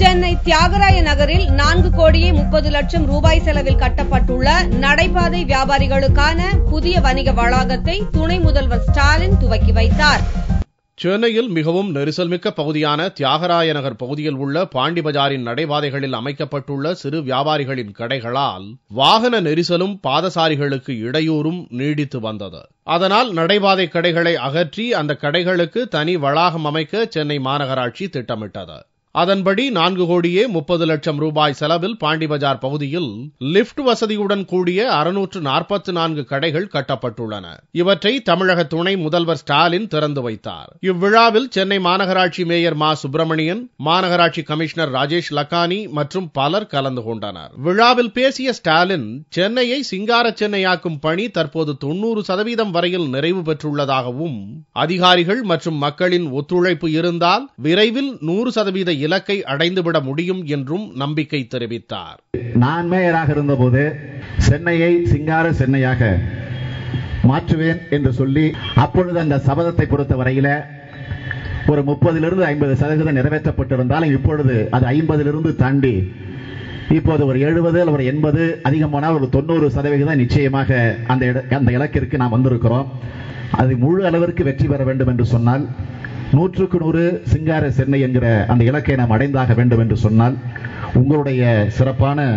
சென்னை தியாகராய நகரில் 4 கோடியே 30 லட்சம் ரூபாய் செலவில் கட்டப்பட்டுள்ள நடைபாதை வியாபாரிகளுக்கான புதிய வணிக வளாகத்தை துணை முதல்வர் ஸ்டாலின் துவக்கி வைத்தார். சென்னையில் மிகவும் நெரிசல்மிக்க பகுதியான தியாகராய நகர் பகுதியில் உள்ள பாண்டி பஜாரின் நடைபாதைகளில் அமைக்கப்பட்டுள்ள சிறு வியாபாரிகளின் கடைகளால் வாகன நெரிசலும் பாதசாரிகளுக்கு இடையூறும் நீடித்து வந்தது. அதனால் நடைபாதை கடைகளை அகற்றி அந்த கடைகளுக்கு தனி வளாகம் அமைக்க சென்னை மாநகராட்சி திட்டமிட்டது. அதன்படி 4 கோடியே 30 லட்சம் ரூபாய் செலவில் பாண்டி பஜார் பகுதியில் லிப்ட் வசதியுடன் கூடிய 644 கடைகள் கட்டப்பட்டுள்ளன. இவற்றை தமிழக துணை முதல்வர் ஸ்டாலின் திறந்து வைத்தார். இவ்விழாவில் சென்னை மாநகராட்சி மேயர் மா சுப்பிரமணியன், மாநகராட்சி கமிஷனர் ராஜேஷ் லக்கானி மற்றும் பலர் கலந்து கொண்டனர். விழாவில் பேசிய ஸ்டாலின், சென்னையை சிங்கார சென்னையாக்கும் பணி தற்போது 90% வரையில் நிறைவு பெற்றுள்ளதாகவும், அதிகாரிகள் மற்றும் மக்களின் ஒத்துழைப்பு இருந்தால் விரைவில் 100% இலக்கை அடைந்துவிட முடியும் என்றும் நம்பிக்கை தெரிவித்தார். நான் மேயராக இருந்தபோது சென்னையை சிங்கார சென்னையாக மாற்றுவேன் என்று சொல்லி அப்பொழுது அந்த சபதத்தை பொறுத்த வரையில ஒரு 30-50% நிறைவேற்றப்பட்டிருந்தாலும் இப்பொழுது அது 50 தாண்டி இப்போது ஒரு 70 ஒரு 80 அதிகமான ஒரு 90% நிச்சயமாக அந்த இலக்கிற்கு நாம் வந்திருக்கிறோம். அது முழு அளவிற்கு வெற்றி பெற வேண்டும் என்று சொன்னால் 100க்கு 100 சிங்கார சென்னை என்கிற அந்த இலக்கை நாம் அடைந்தாக வேண்டும் என்று சொன்னால் உங்களுடைய சிறப்பான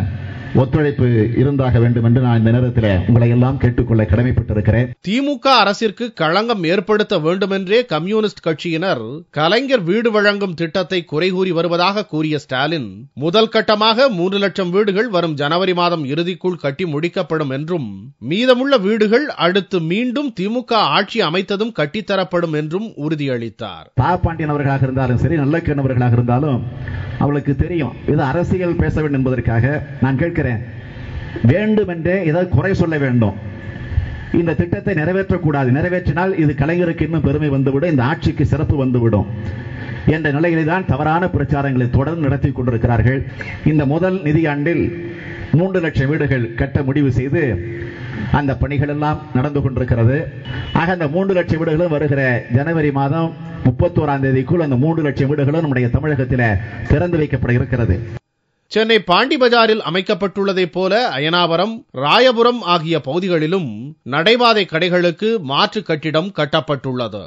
ஒத்துழைப்பு இருந்தாக வேண்டும் என்று நான் இந்த நேரத்தில் உங்களை எல்லாம் கேட்டுக்கொள்ள கடமைப்பட்டிருக்கிறேன். திமுக அரசிற்கு களங்கம் ஏற்படுத்த வேண்டுமென்றே கம்யூனிஸ்ட் கட்சியினர் கலைஞர் வீடு வழங்கும் திட்டத்தை குறை கூறி வருவதாக கூறிய ஸ்டாலின், முதல் கட்டமாக 3 லட்சம் வீடுகள் வரும் ஜனவரி மாதம் இறுதிக்குள் கட்டி முடிக்கப்படும் என்றும், மீதமுள்ள வீடுகள் அடுத்து மீண்டும் திமுக ஆட்சி அமைத்ததும் கட்டித்தரப்படும் என்றும் உறுதியளித்தார். பாண்டியன் அவர்களாக இருந்தாலும் சரி, நல்லக்கண்ணன் அவர்களாக இருந்தாலும் அவளுக்கு தெரியும் இது அரசியல் பேச வேண்டும் என்பதற்காக நான் கேட்கிறேன், வேண்டுமென்றே ஏதாவது குறை சொல்ல வேண்டும், இந்த திட்டத்தை நிறைவேற்றக்கூடாது, நிறைவேற்றினால் இது கலைஞருக்கு இன்னும் பெருமை வந்துவிடும், இந்த ஆட்சிக்கு சிறப்பு வந்துவிடும் என்ற நிலையிலே தான் தவறான பிரச்சாரங்களை தொடர்ந்து நடத்தி கொண்டிருக்கிறார்கள். இந்த முதல் நிதியாண்டில் 3 லட்சம் வீடுகள் கட்ட முடிவு செய்து அந்த பணிகள் எல்லாம் நடந்து கொண்டிருக்கிறது. ஆக அந்த 3 லட்சம் வீடுகளும் வருகிற ஜனவரி மாதம் 31ஆம் தேதிக்குள் அந்த 3 லட்சம் வீடுகளும் நம்முடைய தமிழகத்தில் திறந்து வைக்கப்பட இருக்கிறது. சென்னை பாண்டி பஜாரில் அமைக்கப்பட்டுள்ளதைப் போல அயனாவரம், ராயபுரம் ஆகிய பகுதிகளிலும் நடைபாதை கடைகளுக்கு மாற்று கட்டிடம் கட்டப்பட்டுள்ளது.